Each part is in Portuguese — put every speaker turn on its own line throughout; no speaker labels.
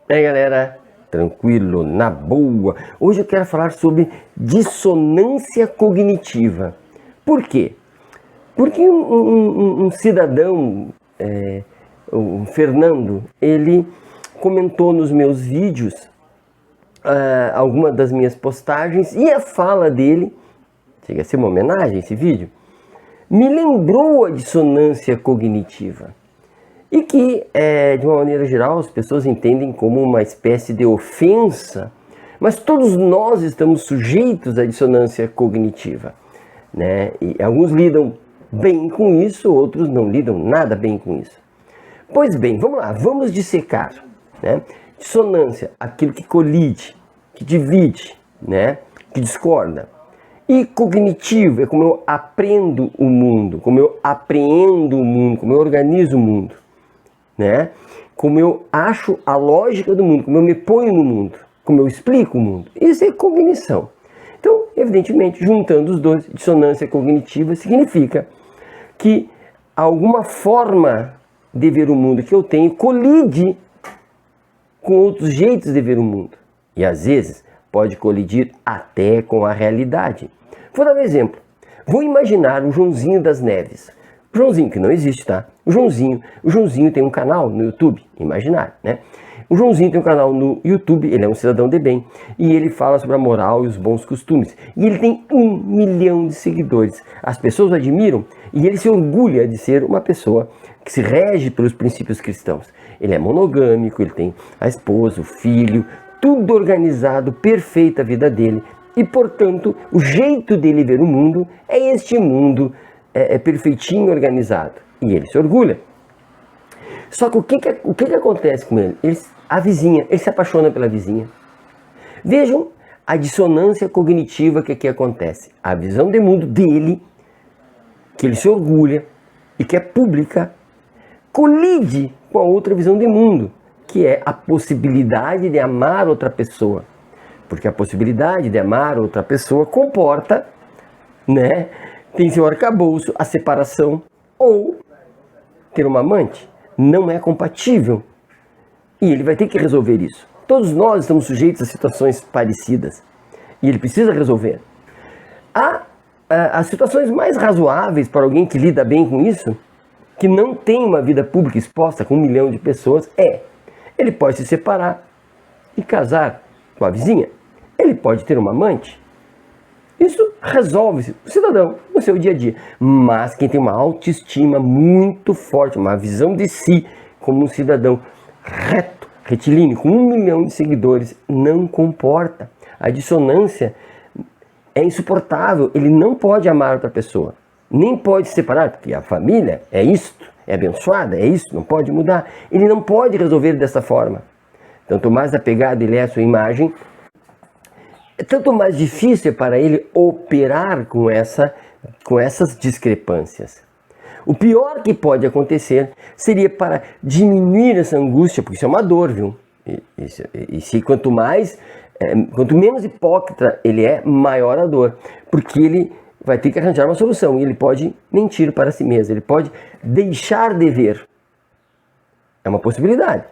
E aí galera, tranquilo, na boa. Hoje eu quero falar sobre dissonância cognitiva. Por quê? Porque um cidadão, o Fernando, ele comentou nos meus vídeos alguma das minhas postagens, e a fala dele, chega a ser uma homenagem esse vídeo, me lembrou a dissonância cognitiva. E que, de uma maneira geral, as pessoas entendem como uma espécie de ofensa, mas todos nós estamos sujeitos à dissonância cognitiva, né? E alguns lidam bem com isso, outros não lidam nada bem com isso. Pois bem, vamos lá, vamos dissecar, né? Dissonância, aquilo que colide, que divide, né? Que discorda. E cognitivo é como eu aprendo o mundo, como eu apreendo o mundo, como eu organizo o mundo, né? Como eu acho a lógica do mundo, como eu me ponho no mundo, como eu explico o mundo. Isso é cognição. Então, evidentemente, juntando os dois, dissonância cognitiva significa que alguma forma de ver o mundo que eu tenho colide com outros jeitos de ver o mundo. E às vezes pode colidir até com a realidade. Vou dar um exemplo. Vou imaginar o Joãozinho das Neves. O Joãozinho, que não existe, tá? O Joãozinho tem um canal no YouTube, imaginário, né? O Joãozinho tem um canal no YouTube, ele é um cidadão de bem, e ele fala sobre a moral e os bons costumes. E ele tem 1 milhão de seguidores. As pessoas o admiram e ele se orgulha de ser uma pessoa que se rege pelos princípios cristãos. Ele é monogâmico, ele tem a esposa, o filho, tudo organizado, perfeita a vida dele. E, portanto, o jeito dele ver o mundo é este mundo perfeitinho, organizado. E ele se orgulha. Só que o que acontece com ele? A vizinha, ele se apaixona pela vizinha. Vejam a dissonância cognitiva que aqui acontece. A visão de mundo dele, que ele se orgulha e que é pública, colide com a outra visão de mundo, que é a possibilidade de amar outra pessoa. Porque a possibilidade de amar outra pessoa comporta, né, tem seu arcabouço, a separação ou ter uma amante. Não é compatível. E ele vai ter que resolver isso. Todos nós estamos sujeitos a situações parecidas. E ele precisa resolver. As situações mais razoáveis para alguém que lida bem com isso, que não tem uma vida pública exposta com 1 milhão de pessoas, ele pode se separar e casar com a vizinha. Ele pode ter uma amante. Isso resolve-se, o cidadão, no seu dia a dia. Mas quem tem uma autoestima muito forte, uma visão de si como um cidadão reto, retilíneo, com 1 milhão de seguidores, não comporta. A dissonância é insuportável. Ele não pode amar outra pessoa, nem pode se separar, porque a família é isto, é abençoada, é isso, não pode mudar. Ele não pode resolver dessa forma. Tanto mais apegado ele é à sua imagem, tanto mais difícil é para ele operar com essas discrepâncias. O pior que pode acontecer seria para diminuir essa angústia, porque isso é uma dor, viu? Quanto menos hipócrita ele é, maior a dor, porque ele vai ter que arranjar uma solução, e ele pode mentir para si mesmo, ele pode deixar de ver. É uma possibilidade.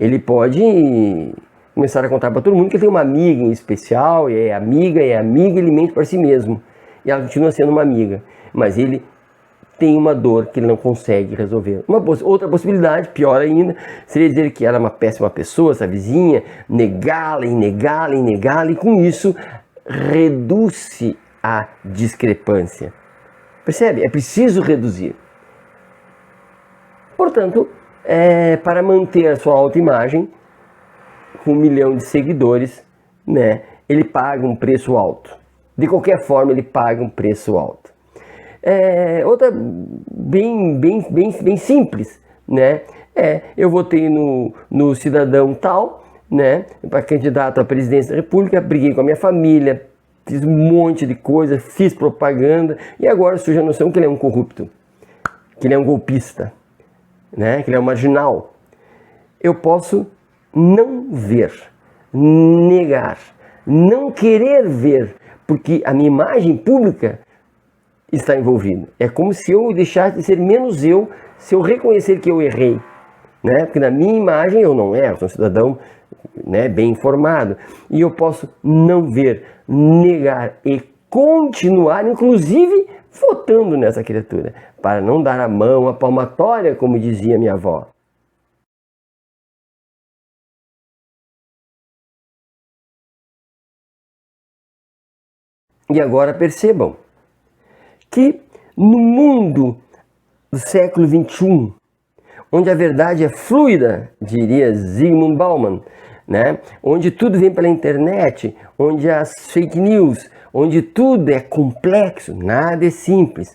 Ele pode começar a contar para todo mundo que ele tem uma amiga em especial, e é amiga, ele mente para si mesmo. E ela continua sendo uma amiga. Mas ele tem uma dor que ele não consegue resolver. Outra possibilidade, pior ainda, seria dizer que ela é uma péssima pessoa, essa vizinha, negá-la, e com isso reduz-se a discrepância. Percebe? É preciso reduzir. Portanto, para manter a sua autoimagem, com 1 milhão de seguidores, né, ele paga um preço alto. De qualquer forma, ele paga um preço alto. Outra bem simples, né? Eu votei no cidadão tal, né, para candidato à presidência da República, briguei com a minha família, fiz um monte de coisa, fiz propaganda, e agora surge a noção que ele é um corrupto, que ele é um golpista, né, que ele é um marginal. Eu posso não ver, negar, não querer ver, porque a minha imagem pública está envolvida. É como se eu deixasse de ser menos eu, se eu reconhecer que eu errei, né? Porque na minha imagem eu não erro, sou um cidadão né, bem informado, e eu posso não ver, negar e continuar, inclusive, votando nessa criatura, para não dar a mão à palmatória, como dizia minha avó. E agora percebam que no mundo do século XXI, onde a verdade é fluida, diria Zygmunt Bauman, né? Onde tudo vem pela internet, onde as fake news, onde tudo é complexo, nada é simples.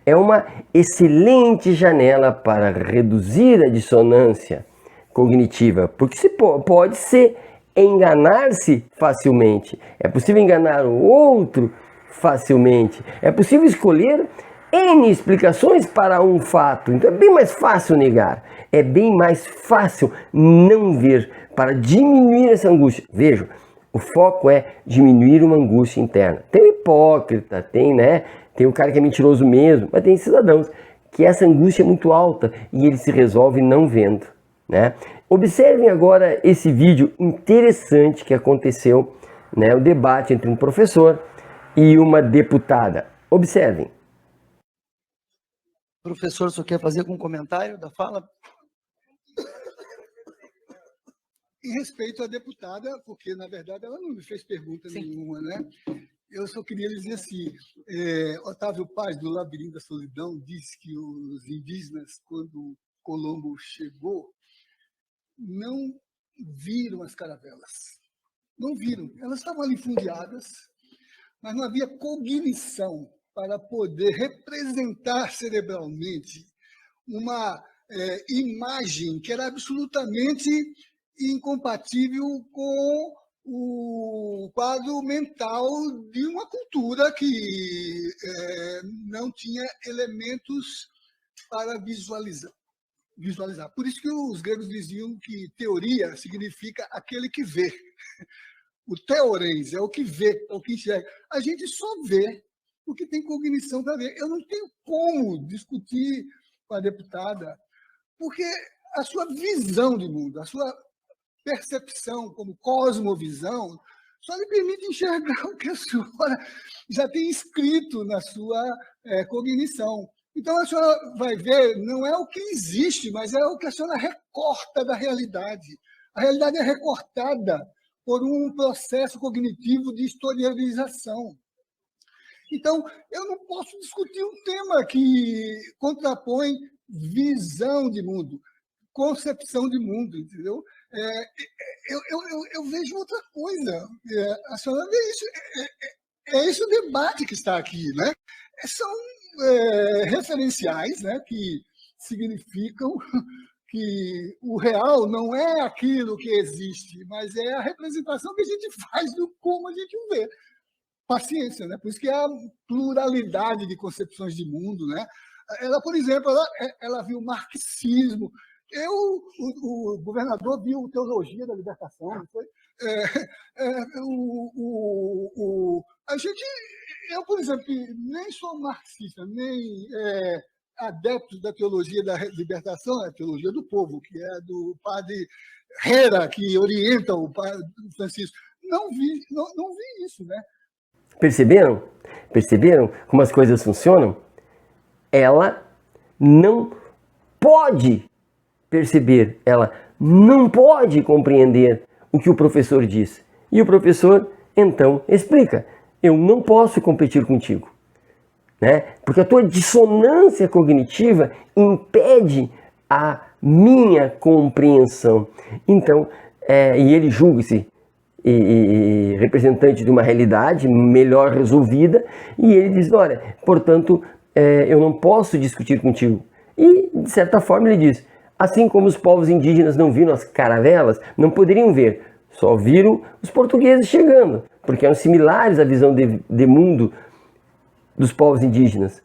É uma excelente janela para reduzir a dissonância cognitiva, porque se pode ser enganar-se facilmente, é possível enganar o outro facilmente, é possível escolher N explicações para um fato, então é bem mais fácil negar, é bem mais fácil não ver, para diminuir essa angústia. Vejam, o foco é diminuir uma angústia interna. Tem o hipócrita, tem o cara que é mentiroso mesmo, mas tem cidadãos que essa angústia é muito alta e ele se resolve não vendo, né? Observem agora esse vídeo interessante que aconteceu, né? O debate entre um professor e uma deputada. Observem.
Professor, só quer fazer algum comentário da fala?
Em respeito à deputada, porque, na verdade, ela não me fez pergunta nenhuma, né? Eu só queria dizer assim, Otávio Paz, do Labirinto da Solidão, disse que os indígenas, quando Colombo chegou, não viram as caravelas. Não viram. Elas estavam ali fundeadas, mas não havia cognição para poder representar cerebralmente uma imagem que era absolutamente incompatível com o quadro mental de uma cultura que não tinha elementos para visualizar. Por isso que os gregos diziam que teoria significa aquele que vê. O teorens é o que vê, é o que enxerga. A gente só vê o que tem cognição para ver. Eu não tenho como discutir com a deputada, porque a sua visão de mundo, a sua percepção como cosmovisão, só lhe permite enxergar o que a senhora já tem escrito na sua cognição. Então, a senhora vai ver, não é o que existe, mas é o que a senhora recorta da realidade. A realidade é recortada por um processo cognitivo de historialização. Então, eu não posso discutir um tema que contrapõe visão de mundo, concepção de mundo, entendeu? Eu vejo outra coisa. A senhora vê isso. É esse o debate que está aqui, né? São referenciais, né, que significam que o real não é aquilo que existe, mas é a representação que a gente faz do como a gente o vê. Paciência, né? Por isso que há pluralidade de concepções de mundo, né? Ela, por exemplo, ela viu marxismo. O governador viu teologia da libertação, não foi? Eu, por exemplo, nem sou marxista, nem adepto da teologia da libertação, é a teologia do povo, que é do padre Hera, que orienta o padre Francisco. Não vi isso, né?
Perceberam? Perceberam como as coisas funcionam? Ela não pode perceber, ela não pode compreender o que o professor diz. E o professor, então, explica: eu não posso competir contigo, né? Porque a tua dissonância cognitiva impede a minha compreensão. Então, e ele julga-se e representante de uma realidade melhor resolvida, e ele diz: olha, portanto, eu não posso discutir contigo. E, de certa forma, ele diz: assim como os povos indígenas não viram as caravelas, não poderiam ver, só viram os portugueses chegando, porque eram similares à visão de mundo dos povos indígenas.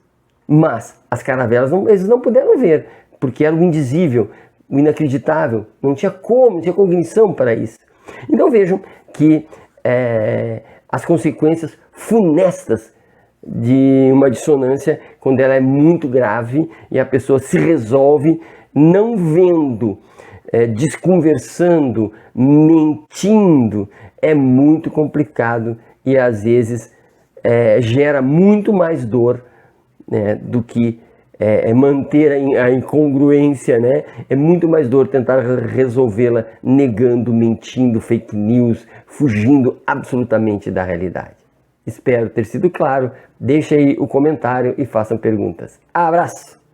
Mas as caravelas eles não puderam ver, porque era o indizível, o inacreditável, não tinha como, não tinha cognição para isso. Então vejam que as consequências funestas de uma dissonância, quando ela é muito grave e a pessoa se resolve não vendo, desconversando, mentindo, é muito complicado e às vezes gera muito mais dor, né, do que manter a incongruência, né? É muito mais dor tentar resolvê-la negando, mentindo, fake news, fugindo absolutamente da realidade. Espero ter sido claro. Deixe aí o comentário e façam perguntas. Abraço!